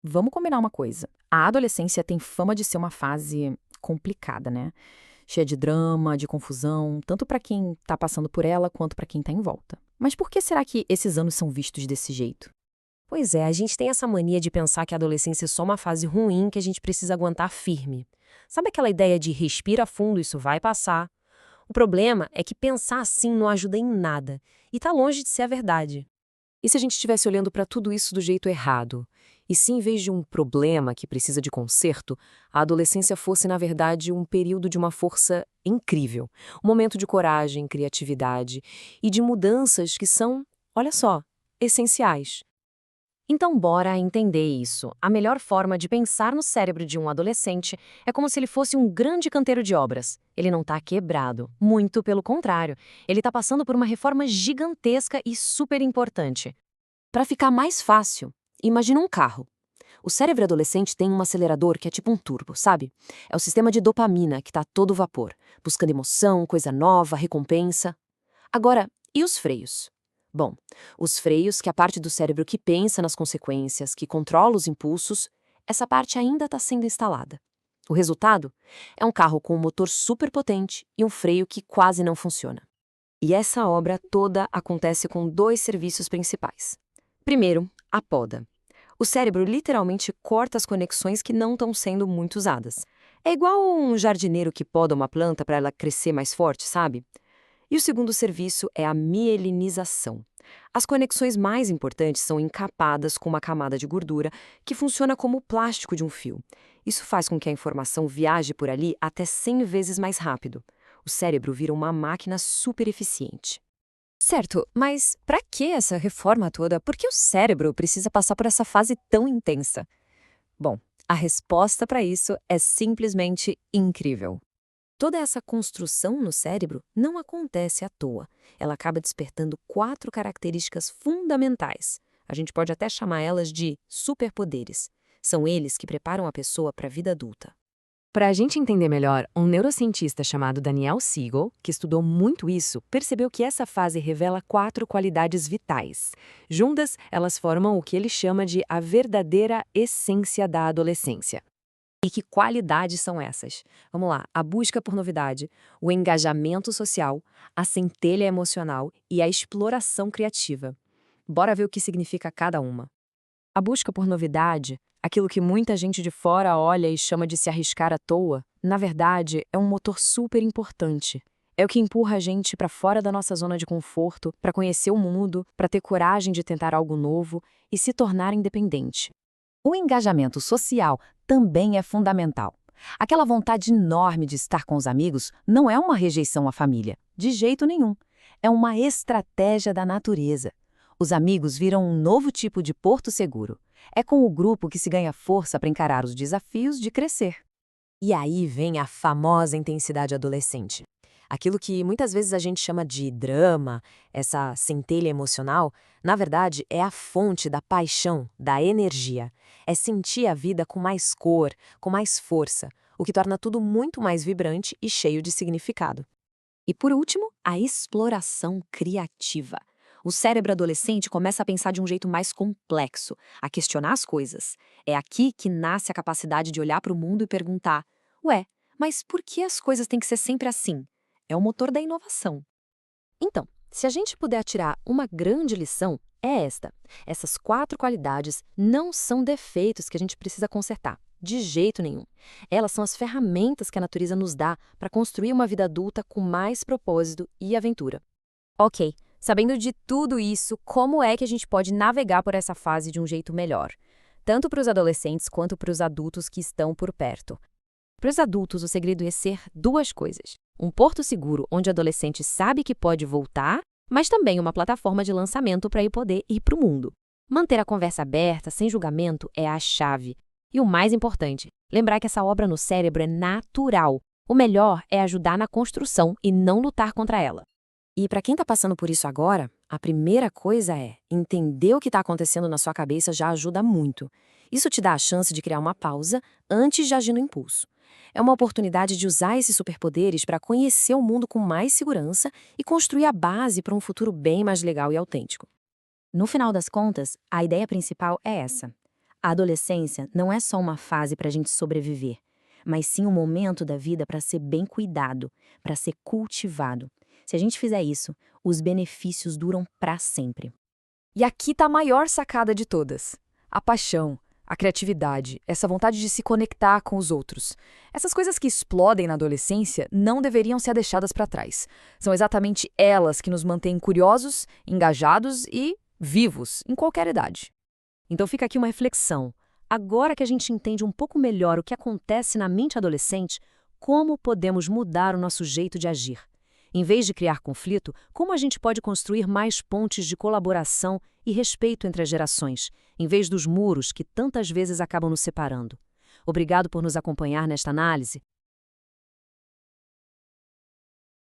Vamos combinar uma coisa. A adolescência tem fama de ser uma fase complicada, né? Cheia de drama, de confusão, tanto para quem tá passando por ela quanto para quem tá em volta. Mas por que será que esses anos são vistos desse jeito? Pois é, a gente tem essa mania de pensar que a adolescência é só uma fase ruim que a gente precisa aguentar firme. Sabe aquela ideia de respira fundo, isso vai passar? O problema é que pensar assim não ajuda em nada, e tá longe de ser a verdade. E se a gente estivesse olhando para tudo isso do jeito errado? E se, em vez de um problema que precisa de conserto, a adolescência fosse, na verdade, um período de uma força incrível, um momento de coragem, criatividade e de mudanças que são, olha só, essenciais. Então, bora entender isso. A melhor forma de pensar no cérebro de um adolescente é como se ele fosse um grande canteiro de obras. Ele não está quebrado, muito pelo contrário. Ele está passando por uma reforma gigantesca e super importante. Para ficar mais fácil, imagina um carro. O cérebro adolescente tem um acelerador que é tipo um turbo, sabe? É o sistema de dopamina que está a todo vapor, buscando emoção, coisa nova, recompensa. Agora, e os freios? Bom, os freios, que é a parte do cérebro que pensa nas consequências, que controla os impulsos, essa parte ainda está sendo instalada. O resultado é um carro com um motor super potente e um freio que quase não funciona. E essa obra toda acontece com dois serviços principais. Primeiro, a poda. O cérebro literalmente corta as conexões que não estão sendo muito usadas. É igual um jardineiro que poda uma planta para ela crescer mais forte, sabe? E o segundo serviço é a mielinização. As conexões mais importantes são encapadas com uma camada de gordura que funciona como o plástico de um fio. Isso faz com que a informação viaje por ali até 100 vezes mais rápido. O cérebro vira uma máquina super eficiente. Certo, mas para que essa reforma toda? Por que o cérebro precisa passar por essa fase tão intensa? Bom, a resposta para isso é simplesmente incrível. Toda essa construção no cérebro não acontece à toa. Ela acaba despertando quatro características fundamentais. A gente pode até chamar elas de superpoderes. São eles que preparam a pessoa para a vida adulta. Para a gente entender melhor, um neurocientista chamado Daniel Siegel, que estudou muito isso, percebeu que essa fase revela quatro qualidades vitais. Juntas, elas formam o que ele chama de a verdadeira essência da adolescência. E que qualidades são essas? Vamos lá, a busca por novidade, o engajamento social, a centelha emocional e a exploração criativa. Bora ver o que significa cada uma. A busca por novidade, aquilo que muita gente de fora olha e chama de se arriscar à toa, na verdade é um motor super importante. É o que empurra a gente para fora da nossa zona de conforto, para conhecer o mundo, para ter coragem de tentar algo novo e se tornar independente. O engajamento social também é fundamental. Aquela vontade enorme de estar com os amigos não é uma rejeição à família, de jeito nenhum. É uma estratégia da natureza. Os amigos viram um novo tipo de porto seguro. É com o grupo que se ganha força para encarar os desafios de crescer. E aí vem a famosa intensidade adolescente. Aquilo que muitas vezes a gente chama de drama, essa centelha emocional, na verdade é a fonte da paixão, da energia. É sentir a vida com mais cor, com mais força, o que torna tudo muito mais vibrante e cheio de significado. E por último, a exploração criativa. O cérebro adolescente começa a pensar de um jeito mais complexo, a questionar as coisas. É aqui que nasce a capacidade de olhar para o mundo e perguntar: ué, mas por que as coisas têm que ser sempre assim? É o motor da inovação. Então, se a gente puder tirar uma grande lição, é esta. Essas quatro qualidades não são defeitos que a gente precisa consertar, de jeito nenhum. Elas são as ferramentas que a natureza nos dá para construir uma vida adulta com mais propósito e aventura. Ok, sabendo de tudo isso, como é que a gente pode navegar por essa fase de um jeito melhor? Tanto para os adolescentes quanto para os adultos que estão por perto. Para os adultos, o segredo é ser duas coisas. Um porto seguro onde o adolescente sabe que pode voltar, mas também uma plataforma de lançamento para ele poder ir para o mundo. Manter a conversa aberta, sem julgamento, é a chave. E o mais importante, lembrar que essa obra no cérebro é natural. O melhor é ajudar na construção e não lutar contra ela. E para quem está passando por isso agora, a primeira coisa é entender o que está acontecendo na sua cabeça já ajuda muito. Isso te dá a chance de criar uma pausa antes de agir no impulso. É uma oportunidade de usar esses superpoderes para conhecer o mundo com mais segurança e construir a base para um futuro bem mais legal e autêntico. No final das contas, a ideia principal é essa. A adolescência não é só uma fase para a gente sobreviver, mas sim um momento da vida para ser bem cuidado, para ser cultivado. Se a gente fizer isso, os benefícios duram para sempre. E aqui está a maior sacada de todas: a paixão, a criatividade, essa vontade de se conectar com os outros. Essas coisas que explodem na adolescência não deveriam ser deixadas para trás. São exatamente elas que nos mantêm curiosos, engajados e vivos em qualquer idade. Então fica aqui uma reflexão. Agora que a gente entende um pouco melhor o que acontece na mente adolescente, como podemos mudar o nosso jeito de agir? Em vez de criar conflito, como a gente pode construir mais pontes de colaboração e respeito entre as gerações, em vez dos muros que tantas vezes acabam nos separando? Obrigado por nos acompanhar nesta análise.